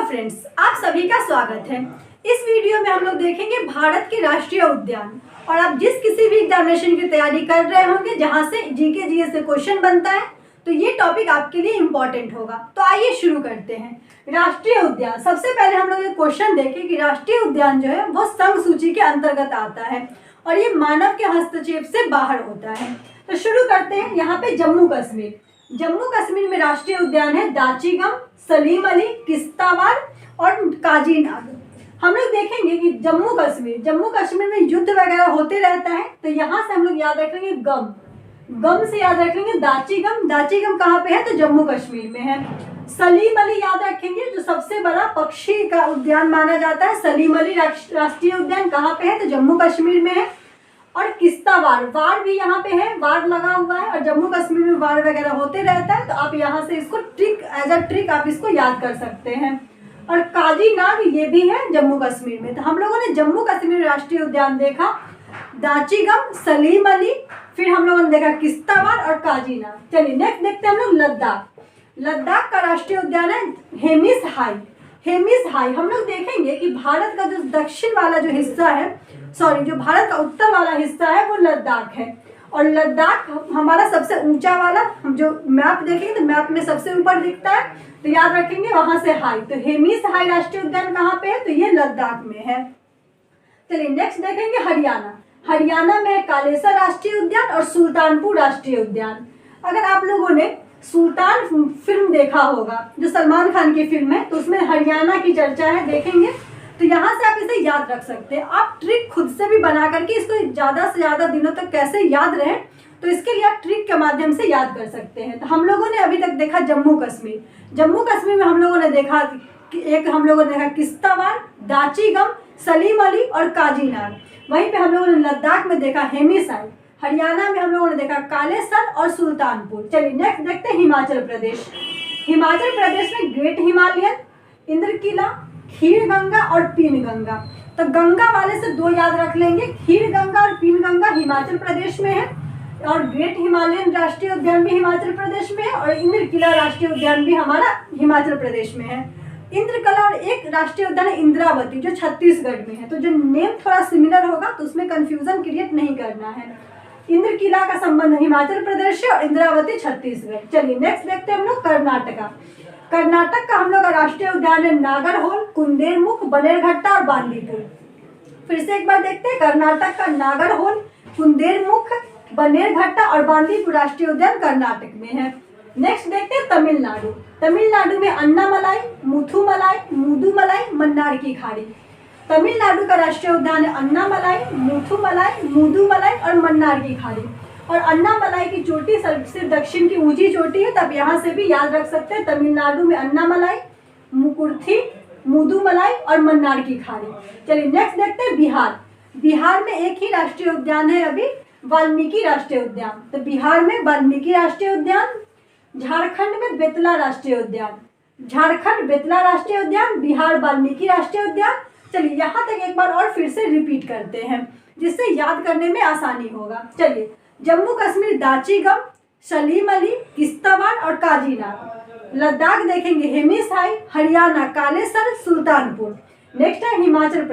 Friends, आप सभी का स्वागत है। इस वीडियो में हम लोग देखेंगे भारत के राष्ट्रीय उद्यान। और आप जिस किसी भी एग्जामिनेशन की तैयारी कर रहे होंगे जहां से जीके जीएस से क्वेश्चन बनता है, तो ये टॉपिक आपके लिए इम्पोर्टेंट होगा। तो आइए शुरू करते हैं। राष्ट्रीय उद्यान, सबसे पहले हम लोग एक क्वेश्चन देखें कि राष्ट्रीय उद्यान जो है वो संघ सूची के अंतर्गत आता है और ये मानव के हस्तक्षेप से बाहर होता है। तो शुरू करते हैं। यहाँ पे जम्मू कश्मीर में राष्ट्रीय उद्यान है दाचिगम, सलीम अली, किश्तवाड़ और काजीनाग। हम लोग देखेंगे कि जम्मू कश्मीर में युद्ध वगैरह होते रहता है, तो यहाँ से हम लोग याद रखेंगे गम से याद रखेंगे दाचिगम कहाँ पे है, तो जम्मू कश्मीर में है। सलीम अली याद रखेंगे, जो सबसे बड़ा पक्षी का उद्यान माना जाता है। सलीम अली राष्ट्रीय उद्यान कहाँ पे है, तो जम्मू कश्मीर में है। और किश्तवाड़ भी यहाँ पे है, वार लगा हुआ है और जम्मू कश्मीर में वार वगैरह होते रहता है, तो आप यहाँ से इसको एज अ ट्रिक आप इसको याद कर सकते हैं। और काजीनाग ये भी है जम्मू कश्मीर में। तो हम लोगों ने जम्मू कश्मीर राष्ट्रीय उद्यान देखा, दाचिगम, सलीम अली, फिर हम लोगों ने देखा किश्तवाड़ और काजीनाग। चलिए नेक्स्ट देखते हैं हम लोग लद्दाख का राष्ट्रीय उद्यान है हेमिस हाई। हम लोग देखेंगे कि भारत का जो दक्षिण वाला जो हिस्सा है, जो भारत का उत्तर वाला हिस्सा है वो लद्दाख है। और लद्दाख हमारा सबसे ऊंचा वाला, हम जो मैप देखेंगे तो मैप में सबसे ऊपर दिखता है, तो याद रखेंगे वहां से हाई। तो हेमिस हाई राष्ट्रीय उद्यान कहाँ पे है, तो ये लद्दाख में है। चलिए नेक्स्ट देखेंगे हरियाणा में है कालेसर राष्ट्रीय उद्यान और सुल्तानपुर राष्ट्रीय उद्यान। अगर आप लोगों ने सुल्तान फिल्म देखा होगा, जो सलमान खान की फिल्म है, तो उसमें हरियाणा की चर्चा है, देखेंगे तो यहाँ से आप इसे याद रख सकते हैं। आप ट्रिक खुद से भी बना करके इसको ज़्यादा से ज़्यादा दिनों तक कैसे याद रहे, तो इसके लिए आप ट्रिक के माध्यम से याद कर सकते हैं। तो हम लोगों ने अभी तक देखा जम्मू कश्मीर में हम लोगों ने देखा कि किश्तवाड़, दाचिगम, सलीम अली और काजीनाग। वहीं पे हम लोगों ने लद्दाख में देखा हेमिस हाई, हरियाणा में हम लोगों ने देखा कालेसर और सुल्तानपुर। चलिए नेक्स्ट देखते हैं हिमाचल प्रदेश में ग्रेट हिमालयन, इंद्रकिला, खीर गंगा और पीन गंगा। तो गंगा वाले से दो याद रख लेंगे, खीर गंगा और पीन गंगा हिमाचल प्रदेश में है, और ग्रेट हिमालयन राष्ट्रीय उद्यान भी हिमाचल प्रदेश में है, और इंद्रकिला राष्ट्रीय उद्यान भी हमारा हिमाचल प्रदेश में है। इंद्रकला और एक राष्ट्रीय उद्यान है इंद्रावती, जो छत्तीसगढ़ में है। तो जो नेम थोड़ा सिमिलर होगा तो उसमें कंफ्यूजन क्रिएट नहीं करना है। इंद्रकिला का संबंध हिमाचल प्रदेश से और इंद्रावती छत्तीसगढ़। चलिए नेक्स्ट देखते हैं हम लोग कर्नाटक का हम लोग का राष्ट्रीय उद्यान है नागरहोल, कुंदेरमुख, बनेरघट्टा और बांदीपुर। फिर से एक बार देखते हैं, कर्नाटक का नागरहोल, कुंदेरमुख, बनेरघट्टा और बांदीपुर राष्ट्रीय उद्यान कर्नाटक में है। नेक्स्ट देखते हैं तमिलनाडु में अन्नामलाई, मुथुमलाई, मुदुमलाई, मन्नार की खाड़ी। तमिलनाडु का राष्ट्रीय उद्यान है अन्नामलाई, मुथुमलाई, मुदुमलाई और मन्नार की खाड़ी। और अन्नामलाई की चोटी सबसे दक्षिण की ऊंची चोटी है, तब यहाँ से भी याद रख सकते हैं तमिलनाडु में अन्नामलाई, मुकुर्थी, मुदुमलाई और मन्नार की खाड़ी। चलिए नेक्स्ट देखते हैं बिहार में एक ही राष्ट्रीय उद्यान है अभी, वाल्मीकि राष्ट्रीय उद्यान। तो बिहार में वाल्मीकि राष्ट्रीय उद्यान, झारखंड में बेतला राष्ट्रीय उद्यान, बिहार वाल्मीकि राष्ट्रीय उद्यान। चलिए यहाँ तक एक बार और फिर से रिपीट करते हैं, जिससे याद करने में आसानी होगा। चलिए जम्मू कश्मीर दाचिगम, सलीम अली, किश्तवाड़ और काजीनाग। लद्दाख देखेंगे हेमिस हाई, हरियाणा कालेसर, सुल्तानपुर। नेक्स्ट है हिमाचल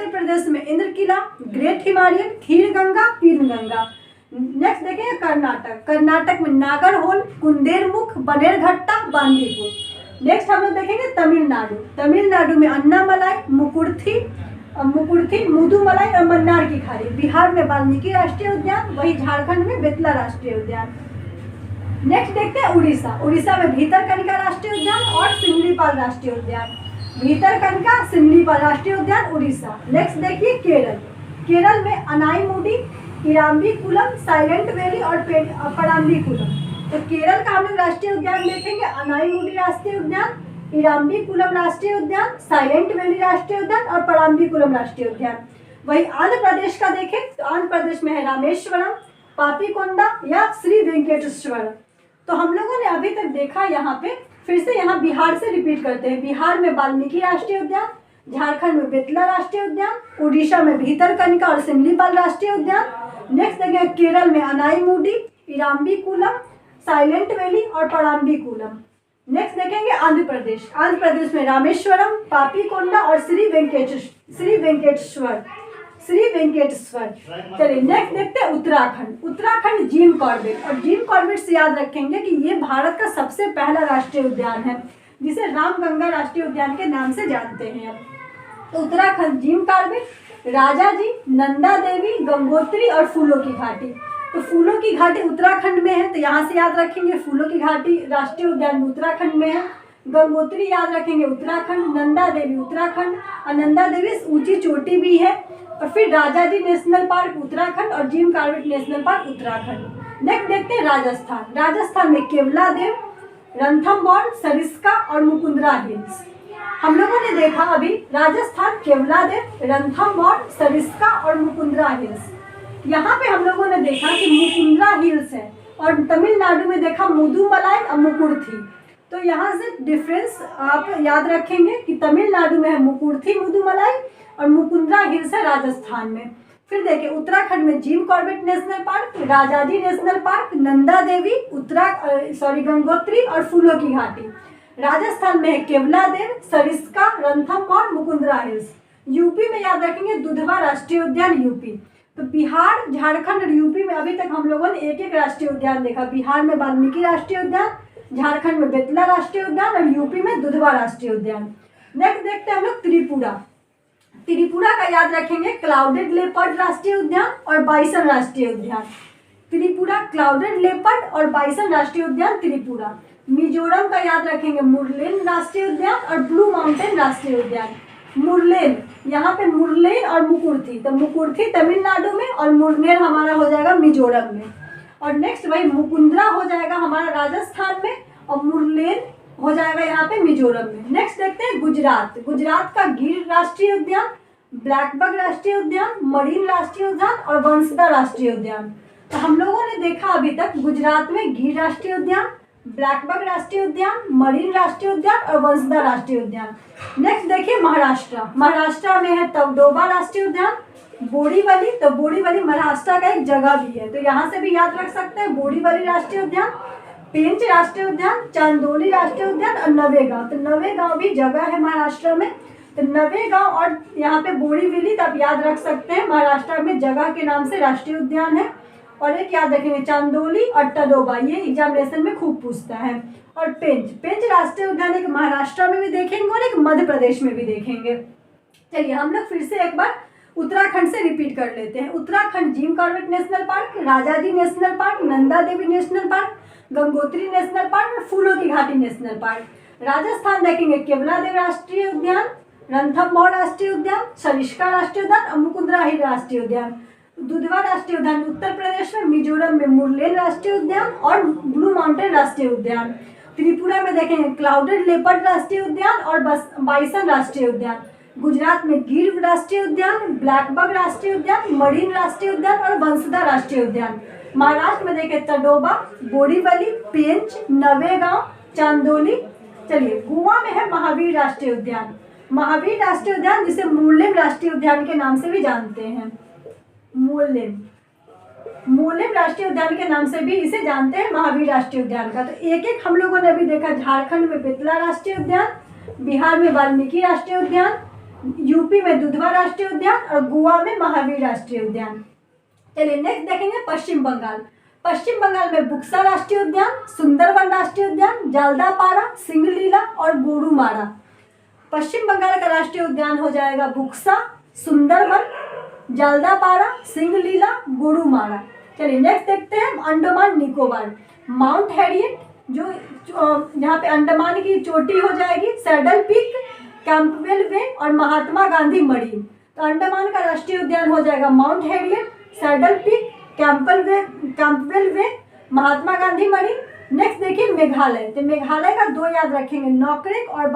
प्रदेश में इंद्रकिला, ग्रेट हिमालयन, खीर गंगा, पीन गंगा। नेक्स्ट देखेंगे कर्नाटक में नागरहोल, कुंदेरमुख, बनेरघट्टा, बांदीपुर। नेक्स्ट हम लोग देखेंगे तमिलनाडु में अन्नामलाई, मुकुर्थी, मुदुमलाई और मन्नार की खाड़ी। बिहार में वाल्मीकि राष्ट्रीय उद्यान, वही झारखंड में बेतला राष्ट्रीय उद्यान। नेक्स्ट देखते हैं उड़ीसा में भीतरकनिका राष्ट्रीय उद्यान और सिमलीपाल राष्ट्रीय उद्यान, उड़ीसा। नेक्स्ट देखिए केरल में अनाईमुडी, इराम्बीकुलम, साइलेंट वैली और पराम्बीकुलम। तो केरल का हम लोग राष्ट्रीय उद्यान देखेंगे अनाईमुडी राष्ट्रीय उद्यान, इराम्बीकुलम राष्ट्रीय उद्यान, साइलेंट वैली राष्ट्रीय उद्यान और पराम्बीकुलम राष्ट्रीय उद्यान। वही आंध्र प्रदेश का देखें तो आंध्र प्रदेश में है रामेश्वरम, पापीकोंडा या श्री वेंकटेश्वर। तो हम लोगों ने अभी तक देखा, यहाँ पे फिर से यहाँ बिहार से रिपीट करते हैं। बिहार में वाल्मीकि राष्ट्रीय उद्यान, झारखंड में बेतला राष्ट्रीय उद्यान, उड़ीसा में भीतरकनिका और सिमलीपाल राष्ट्रीय उद्यान। नेक्स्ट देखें केरल में अनाईमुडी, इराम्बीकुलम, साइलेंट वैली और पराम्बीकुलम। नेक्स्ट देखेंगे आंध्र प्रदेश। आंध्र प्रदेश में रामेश्वरम, पापीकोंडा और श्री वेंकटेश्वर। चलिए नेक्स्ट देखते हैं उत्तराखंड। उत्तराखंड जिम कॉर्बेट, और जिम कॉर्बेट से याद रखेंगे कि ये भारत का सबसे पहला राष्ट्रीय उद्यान है, जिसे रामगंगा राष्ट्रीय उद्यान के नाम से जानते हैं। तो उत्तराखंड जिम कॉर्बेट, राजा जी, नंदा देवी, गंगोत्री और फूलों की घाटी। तो फूलों की घाटी उत्तराखंड में है, तो यहाँ से याद रखेंगे फूलों की घाटी राष्ट्रीय उद्यान उत्तराखंड में है। गंगोत्री याद रखेंगे उत्तराखंड, नंदा देवी उत्तराखंड, और नंदा देवी ऊंची चोटी भी है। और फिर राजा जी नेशनल पार्क उत्तराखंड और gym Corbett national park Uttarakhand. Next देखते हैं राजस्थान। राजस्थान में केवलादेव, रणथंबोर, सरिस्का और मुकुंदरा हिल्स। हम लोगों ने देखा अभी राजस्थान केवलादेव, रणथंबोर, सरिस्का और मुकुंदरा हिल्स। यहाँ पे हम लोगों ने देखा कि मुकुंदरा हिल्स है, और तमिलनाडु में देखा मुदुमलाई और मुकुर्थी। तो यहाँ से डिफरेंस आप याद रखेंगे कि तमिलनाडु में है मुकुर्थी मुदुमलाई और मुकुंदरा हिल्स है राजस्थान में। फिर देखिए उत्तराखंड में Jim Corbett national park, Rajaji national park, Nanda Devi, Gangotri और फूलों की घाटी। राजस्थान में है केवलादेव, सरिस्का, रणथंबोर, मुकुंदरा हिल्स। यूपी में याद रखेंगे दुधवा राष्ट्रीय उद्यान यूपी। तो बिहार, झारखंड और यूपी में अभी तक हम लोगों ने एक एक राष्ट्रीय उद्यान देखा। बिहार में वाल्मीकि राष्ट्रीय उद्यान, झारखंड में बेतला राष्ट्रीय उद्यान और यूपी में दुधवा राष्ट्रीय उद्यान। नेक्स्ट देखते हैं हम लोग त्रिपुरा। त्रिपुरा का याद रखेंगे क्लाउडेड लेपर्ड राष्ट्रीय उद्यान और बाइसन राष्ट्रीय उद्यान। त्रिपुरा, क्लाउडेड लेपर्ड और बाइसन राष्ट्रीय उद्यान त्रिपुरा। मिजोरम का याद रखेंगे मुरलेन राष्ट्रीय उद्यान और ब्लू माउंटेन राष्ट्रीय उद्यान। मुरलेन, यहाँ पे मुरलेन और मुकुर्थी, तो मुकुर्थी तमिलनाडु में और मुरलेन हमारा हो जाएगा मिजोरम में। और नेक्स्ट भाई मुकुंदरा हो जाएगा हमारा राजस्थान में और मुरलेन हो जाएगा यहाँ पे मिजोरम में। नेक्स्ट देखते हैं गुजरात। गुजरात का गिर राष्ट्रीय उद्यान, ब्लैकबक राष्ट्रीय उद्यान, मरीन राष्ट्रीय उद्यान और वंसदा राष्ट्रीय उद्यान। तो हम लोगों ने देखा अभी तक गुजरात में गिर राष्ट्रीय उद्यान, ब्लैकबक राष्ट्रीय उद्यान, मरीन राष्ट्रीय उद्यान और वंसदा राष्ट्रीय उद्यान। नेक्स्ट देखिए महाराष्ट्र। महाराष्ट्र में है तवडोबा राष्ट्रीय उद्यान, बोरीवली। तो बोरीवली महाराष्ट्र का एक जगह भी है, तो यहाँ से भी याद रख सकते हैं बोरीवली राष्ट्रीय उद्यान, पेंच राष्ट्रीय उद्यान, चांदोली राष्ट्रीय उद्यान और नवेगांव। तो नवेगांव भी जगह है महाराष्ट्र में। तो नवेगांव और यहाँ पे बोरीवली तो आप याद रख सकते हैं महाराष्ट्र में जगह के नाम से राष्ट्रीय उद्यान है। और एक याद रखेंगे चांदोली और तडोबा, ये एग्जामिनेशन में खूब पूछता है। और पेंच, पेंच राष्ट्रीय उद्यान एक महाराष्ट्र में भी देखेंगे और एक मध्य प्रदेश में भी देखेंगे। चलिए हम लोग फिर से एक बार उत्तराखंड से रिपीट कर लेते हैं। Uttarakhand Jim Corbett national park, Rajaji national park, Nanda Devi national park, Gangotri national park और फूलों की घाटी नेशनल पार्क। राजस्थान देखेंगे केवलादेव राष्ट्रीय उद्यान, रणथंबोर राष्ट्रीय उद्यान, सरिस्का राष्ट्रीय उद्यान और मुकुंदरा हिल राष्ट्रीय उद्यान। दुधवा राष्ट्रीय उद्यान उत्तर प्रदेश में, मिजोरम में मुरलेन राष्ट्रीय उद्यान और ब्लू माउंटेन राष्ट्रीय उद्यान। त्रिपुरा में देखेंगे क्लाउडेड लेपर्ड राष्ट्रीय उद्यान और बाइसन राष्ट्रीय उद्यान। गुजरात में गिर राष्ट्रीय उद्यान, ब्लैकबक राष्ट्रीय उद्यान, मरीन राष्ट्रीय उद्यान और वंसदा राष्ट्रीय उद्यान। महाराष्ट्र में देखें तडोबा, बोरीवली, पेंच, नवेगांव, चांदोली। चलिए गोवा में है महावीर राष्ट्रीय उद्यान। महावीर राष्ट्रीय उद्यान जिसे मूर्लेम राष्ट्रीय उद्यान के नाम से भी जानते हैं। मूर्लेम राष्ट्रीय उद्यान के नाम से भी इसे जानते हैं महावीर राष्ट्रीय उद्यान का। तो एक एक हम लोगों ने अभी देखा, झारखंड में बेतला राष्ट्रीय उद्यान, बिहार में वाल्मीकि राष्ट्रीय उद्यान, यूपी में दुधवा राष्ट्रीय उद्यान और गोवा में महावीर राष्ट्रीय उद्यान। चलिए नेक्स्ट देखेंगे पश्चिम बंगाल। पश्चिम बंगाल में बुक्सा राष्ट्रीय उद्यान, सुंदरवन राष्ट्रीय उद्यान, जालदापाड़ा, सिंगलीला और गोरुमारा। पश्चिम बंगाल का राष्ट्रीय उद्यान हो जाएगा बुक्सा, सुंदरवन, जालदापाड़ा, सिंगलीला, गोरुमारा। चलिए नेक्स्ट देखते हैं अंडमान निकोबार। माउंट हैरियट जो यहाँ पे अंडमान की चोटी हो जाएगी, सैडल पीक, कैंपवेल वे और महात्मा गांधी मरीन। तो अंडमान का राष्ट्रीय उद्यान हो जाएगा Mount Harriet, Saddle Peak, Campbell Bay, Mahatma Gandhi marine. Next देखिए मेघालय। तो मेघालय का दो याद रखेंगे, नोकरेक और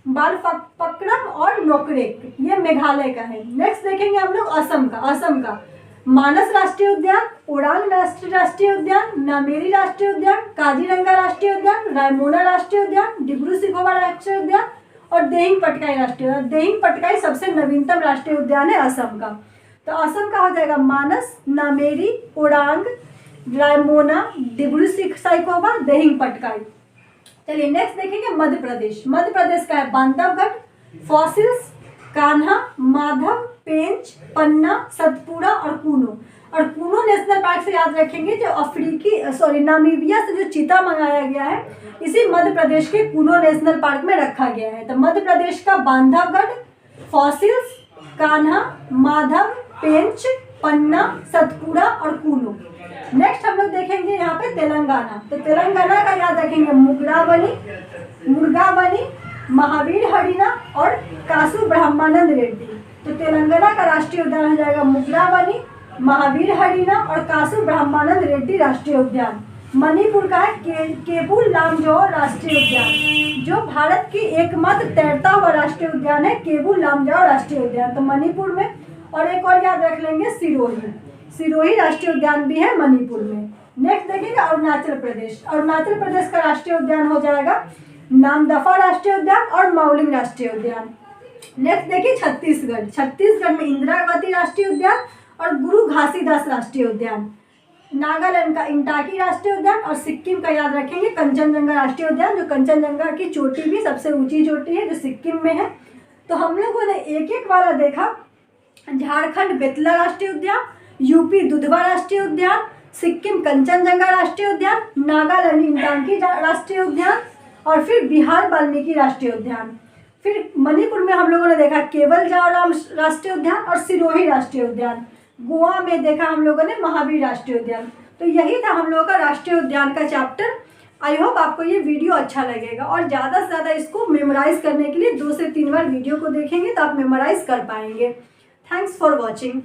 बालपक्रम और नोकरेक, ये मेघालय का है। नेक्स्ट देखेंगे हम लोग असम का मानस राष्ट्रीय उद्यान, ओरांग राष्ट्रीय उद्यान, नामेरी राष्ट्रीय उद्यान, काजीरंगा राष्ट्रीय उद्यान, रायमोना राष्ट्रीय उद्यान, डिब्रू सिखोवा राष्ट्रीय उद्यान और देहिंग पटकाई राष्ट्रीय उद्यान। देहिंग पटकाई सबसे नवीनतम राष्ट्रीय उद्यान है असम का। तो असम का हो जाएगा मानस, नामेरी, ओरांग, ड्राइमोना, डिब्रू-सैखोवा, दिहिंग पटकाई। चलिए नेक्स्ट देखेंगे मध्य प्रदेश। मध्य प्रदेश का है बांधवगढ़, फॉसिल्स, कान्हा, माधव, पेंच, पन्ना, सतपुड़ा और कूनो। और कूनो नेशनल पार्क से याद रखेंगे जो नामीबिया से जो चीता मंगाया गया है, इसी मध्य प्रदेश के कूनो नेशनल पार्क में रखा गया है। तो मध्य प्रदेश का बांधवगढ़, फॉसिल्स, कान्हा, माधव, पेंच, पन्ना, सतपुड़ा और कूनो। नेक्स्ट हम लोग देखेंगे यहाँ पे तेलंगाना। तो तेलंगाना का याद रखेंगे मुर्गावनी, महावीर हरिना और कासु ब्रह्मानंद रेड्डी। तो तेलंगाना का राष्ट्रीय उद्यान हो जाएगा मुर्गावनी, महावीर हरिना और कासु ब्रह्मानंद रेड्डी राष्ट्रीय उद्यान। मणिपुर का है केबुल लामजाओ राष्ट्रीय उद्यान, जो भारत की एकमात्र तैरता हुआ राष्ट्रीय उद्यान है, केबुल लामजाओ राष्ट्रीय उद्यान। तो मणिपुर में। और एक और याद रख लेंगे सिरोही राष्ट्रीय उद्यान भी है मणिपुर में। नेक्स्ट देखेंगे अरुणाचल प्रदेश। अरुणाचल प्रदेश का राष्ट्रीय उद्यान हो जाएगा नामदफा राष्ट्रीय उद्यान और माउलिंग राष्ट्रीय उद्यान। नेक्स्ट देखिए छत्तीसगढ़। छत्तीसगढ़ में इंदिरावती राष्ट्रीय उद्यान और गुरु घासीदास राष्ट्रीय उद्यान। नागालैंड का इंटाकी राष्ट्रीय उद्यान और सिक्किम का याद रखेंगे कंचनजंगा राष्ट्रीय उद्यान, जो कंचनजंगा की चोटी भी सबसे ऊंची चोटी है, जो सिक्किम में है। तो हम लोगों ने एक एक वाला देखा। झारखंड बेतला राष्ट्रीय उद्यान, यूपी दुधवा राष्ट्रीय उद्यान, सिक्किम कंचनजंगा राष्ट्रीय उद्यान, नागालैंड इंटाकी राष्ट्रीय उद्यान और फिर बिहार वाल्मीकि राष्ट्रीय उद्यान। फिर मणिपुर में हम लोगों ने देखा केवल जाओ राष्ट्रीय उद्यान और सिरोही राष्ट्रीय उद्यान। गोवा में देखा हम लोगों ने महावीर राष्ट्रीय उद्यान। तो यही था हम लोगों का राष्ट्रीय उद्यान का चैप्टर। आई होप आपको ये वीडियो अच्छा लगेगा और ज़्यादा से ज़्यादा इसको मेमोराइज करने के लिए 2 से 3 बार वीडियो को देखेंगे तो आप मेमोराइज कर पाएंगे। Thanks for watching.